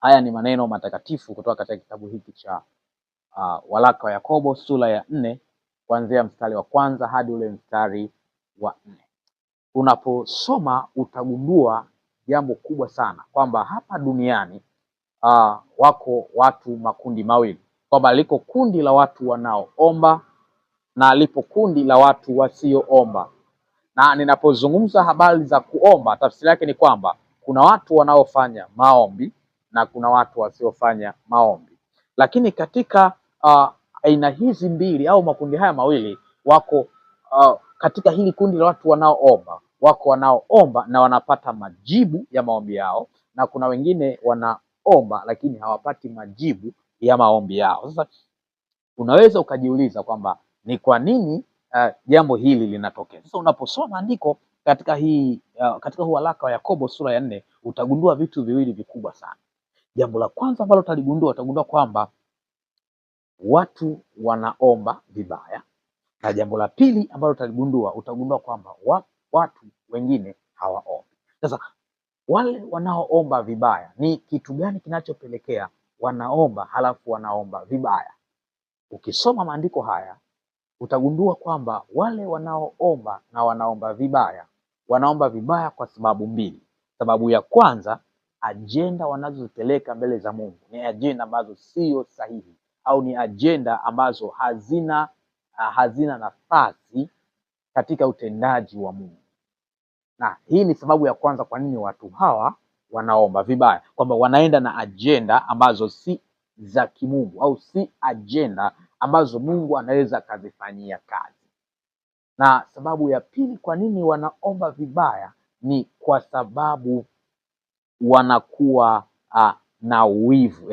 Haya ni maneno matakatifu kutoka katika kitabu hiki cha waraka wa Yakobo sura ya 4 kuanzia mstari wa kwanza hadi ule mstari wa 4. Unaposoma utagundua jambo kubwa sana kwamba hapa duniani wako watu makundi mawili, kwamba liko kundi la watu wanaoomba na lipo kundi la watu wasioomba. Na ninapozungumza habari za kuomba, tafsiri yake ni kwamba kuna watu wanaofanya maombi na kuna watu wasiofanya maombi. Lakini katika aina hizi mbili au makundi haya mawili wako katika hili kundi la watu wanaoomba, wako wanaoomba na wanapata majibu ya maombi yao, na kuna wengine wanaomba lakini hawapati majibu ya maombi yao. Sasa unaweza ukajiuliza kwamba ni kwa nini jambo hili linatokea. Sasa unaposoma andiko katika huu waraka wa Yakobo sura ya 4 utagundua vitu viwili vikubwa sana. Jambo la kwanza ambalo utagundua kwamba watu wanaomba vibaya, na jambo la pili ambalo utagundua kwamba watu wengine hawaombi. Sasa wale wanaoomba vibaya, ni kitu gani kinachopelekea wanaomba halafu wanaomba vibaya? Ukisoma maandiko haya utagundua kwamba wale wanaoomba na wanaomba vibaya, wanaomba vibaya kwa sababu mbili. Sababu ya kwanza, ajenda wanazozipeleka mbele za Mungu ni ajenda ambazo sio sahihi, au ni ajenda ambazo hazina nafasi katika utendaji wa Mungu. Na hii ni sababu ya kwanza kwa nini watu hawa wanaomba vibaya, kwamba wanaenda na ajenda ambazo si za kimungu au si ajenda ambazo Mungu anaweza akazifanyia kazi. Na sababu ya pili kwa nini wanaomba vibaya ni kwa sababu wanakuwa na wivu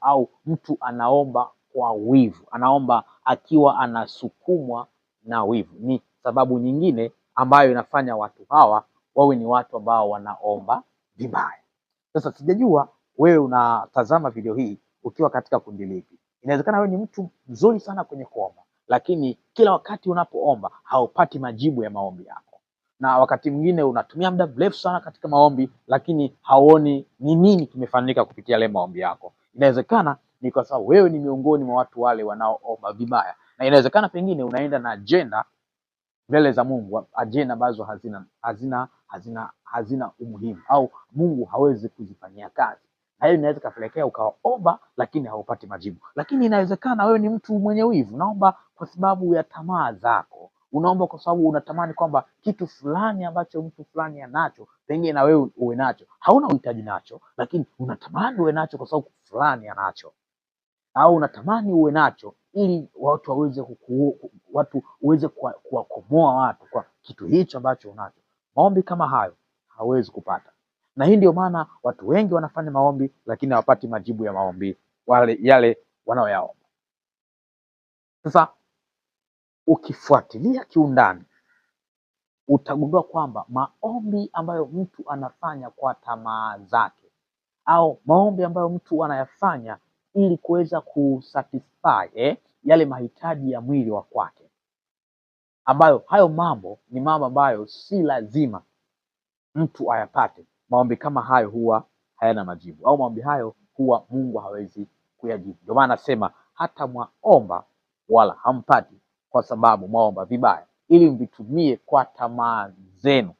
au mtu anaomba kwa wivu, anaomba akiwa anasukumwa na wivu. Ni sababu nyingine ambayo inafanya watu hawa wawe ni watu ambao wanaomba vibaya. Sasa sijajua wewe unatazama video hii ukiwa katika kundi lipi. Inawezekana wewe ni mtu mzuri sana kwenye kuomba, lakini kila wakati unapoomba haupati majibu ya maombi yako, na wakati mwingine unatumia muda mrefu sana katika maombi, lakini hauoni ni nini kimefanyika kupitia yale maombi yako. Inawezekana ni kwa sababu wewe ni miongoni mwa watu wale wanaoomba vibaya, na inawezekana pengine unaenda na ajenda mbele za Mungu, ajenda ambazo hazina umuhimu au Mungu hawezi kuzifanyia kazi, na hiyo inaweza kupelekea ukaomba lakini haupati majibu. Lakini inawezekana wewe ni mtu mwenye wivu, unaomba kwa sababu ya tamaa zako, unaomba kwa sababu unatamani kwamba kitu fulani ambacho mtu fulani anacho pengine na wewe uwe nacho. Hauna uhitaji nacho, lakini unatamani uwe nacho kwa sababu fulani anacho, au unatamani uwe nacho ili watu uweze kuwakomoa watu kwa kitu hicho ambacho unacho. Maombi kama hayo hawezi kupata, na hii ndio maana watu wengi wanafanya maombi lakini hawapati majibu ya maombi yale wanaoyaomba. Sasa ukifuatilia kiundani utagundua kwamba maombi ambayo mtu anafanya kwa tamaa zake, au maombi ambayo mtu anayafanya ili kuweza kusatisfy yale mahitaji ya mwili wa kwake, ambayo hayo mambo ni mambo ambayo si lazima mtu ayapate. Maombi kama hayo huwa hayana majibu, au maombi hayo huwa Mungu hawezi kuyajibu. Ndio maana nasema hata mwaomba wala hampati, kwa sababu mwaomba vibaya ili mvitumie kwa tamaa zenu,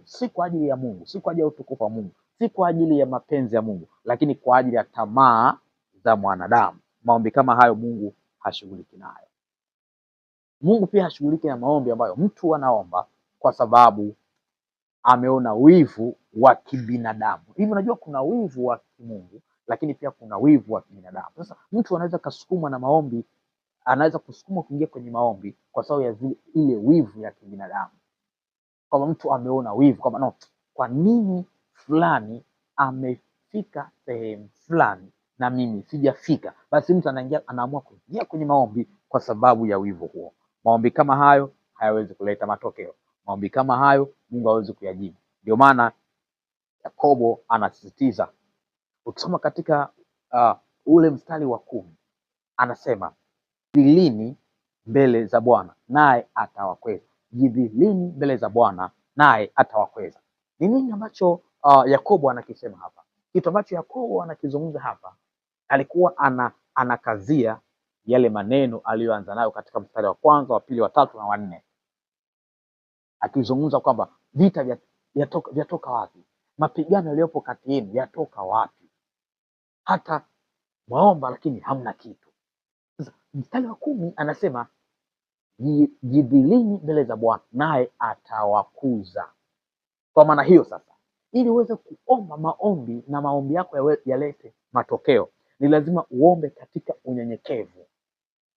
si kwa ajili ya Mungu, si kwa ajili ya utukufu wa Mungu, si kwa ajili ya mapenzi ya Mungu, lakini kwa ajili ya tamaa za mwanadamu. Maombi kama hayo Mungu hashughuliki nayo. Mungu pia hashughuliki na maombi ambayo mtu anaomba kwa sababu ameona wivu wa kibinadamu. Hivi unajua kuna wivu wa kimungu, lakini pia kuna wivu wa kibinadamu. Sasa mtu anaweza kusukumwa na maombi, anaweza kusukumwa kuingia kwenye maombi kwa sababu ya ile wivu ya kibinadamu, kwamba mtu ameona wivu kwamba no, kwa nini fulani amefika sehemu fulani na mimi sijafika? Basi mtu anaamua kuingia kwenye maombi kwa sababu ya wivu huo. Maombi kama hayo hayawezi kuleta matokeo. Maombi kama hayo Mungu hawezi kuyajibu. Ndio maana Yakobo anasisitiza, ukisoma katika ule mstari wa 10 anasema, jidhilini mbele za Bwana naye atawakweza. Jidhilini mbele za Bwana naye atawakweza. Ni nini ambacho Yakobo anakisema hapa, kitu ambacho Yakobo anakizungumza hapa, alikuwa anakazia yale maneno aliyoanza nayo katika mstari wa kwanza, wa pili, wa tatu na wa nne, akizungumza kwamba vita vyatoka wapi, mapigano yaliyopo kati yenu yatoka wapi, hata mwaomba lakini hamna kitu. Sasa mstari wa 10 anasema jidhilini mbele za Bwana naye atawakuza. Kwa maana hiyo sasa, ili uweze kuomba maombi na maombi yako yalete matokeo, ni lazima uombe katika unyenyekevu,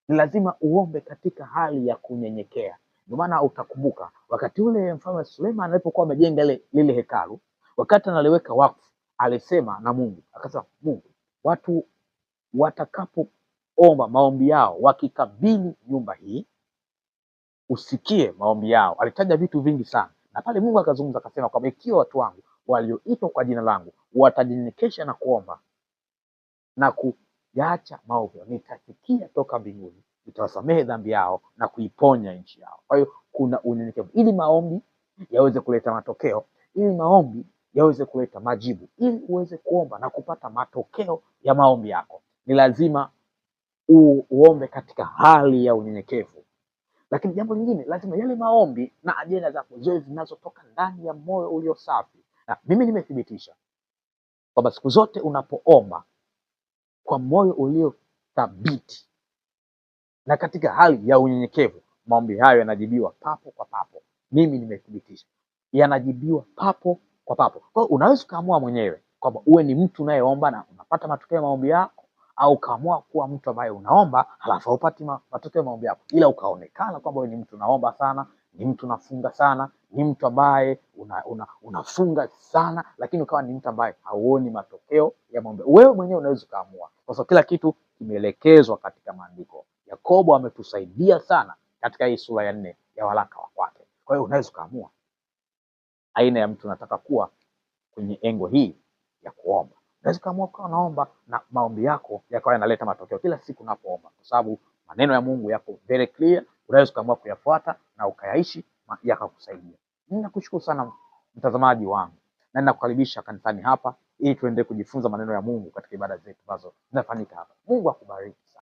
ni lazima uombe katika hali ya kunyenyekea. Ndio maana utakumbuka wakati ule mfalme Suleiman alipokuwa amejenga lile hekalu, wakati analiweka wakfu, alisema na Mungu, akasema, Mungu, watu watakapoomba maombi yao, wakikabili nyumba hii, usikie maombi yao. Alitaja vitu vingi sana, na pale Mungu akazungumza akasema kwamba ikiwa watu wangu walioitwa kwa jina langu watajinyenyekesha na kuomba na kuyaacha maovu, nitasikia toka mbinguni, nitawasamehe dhambi yao na kuiponya nchi yao. Kwa hiyo kuna unyenyekevu, ili maombi yaweze kuleta matokeo, ili maombi yaweze kuleta majibu, ili uweze kuomba na kupata matokeo ya maombi yako, ni lazima uombe katika hali ya unyenyekevu. Lakini jambo lingine, lazima yale maombi na ajenda zako ziwe zinazotoka ndani ya moyo ulio safi. Na mimi nimethibitisha kwamba siku zote unapoomba kwa moyo ulio thabiti na katika hali ya unyenyekevu, maombi hayo yanajibiwa papo kwa papo. Mimi nimethibitisha yanajibiwa papo kwa papo. Kwa hiyo unaweza ukaamua mwenyewe kwamba uwe ni mtu unayeomba na unapata matokeo ya maombi yako, au ukaamua kuwa mtu ambaye unaomba halafu haupati matokeo ya maombi yako, ila ukaonekana kwamba wewe ni mtu unaomba sana, ni mtu unafunga sana, ni mtu ambaye unafunga sana, lakini ukawa ni mtu ambaye hauoni matokeo ya maombi. Wewe mwenyewe unaweza ukaamua, kwa sababu kila kitu kimeelekezwa katika maandiko. Yakobo ametusaidia sana katika hii sura ya 4 ya waraka wa kwake. Kwa hiyo unaweza ukaamua aina ya mtu unataka kuwa kwenye engo hii ya kuomba. Unaweza ukaamua kuwa unaomba na maombi yako yakawa yanaleta matokeo kila siku unapoomba, kwa sababu maneno ya Mungu yako very clear. Unaweza ukaamua kuyafuata na ukayaishi yakakusaidia. Ninakushukuru sana mtazamaji wangu, na ninakukaribisha kanisani hapa ili tuendelee kujifunza maneno ya Mungu katika ibada zetu ambazo zinafanyika hapa. Mungu akubariki.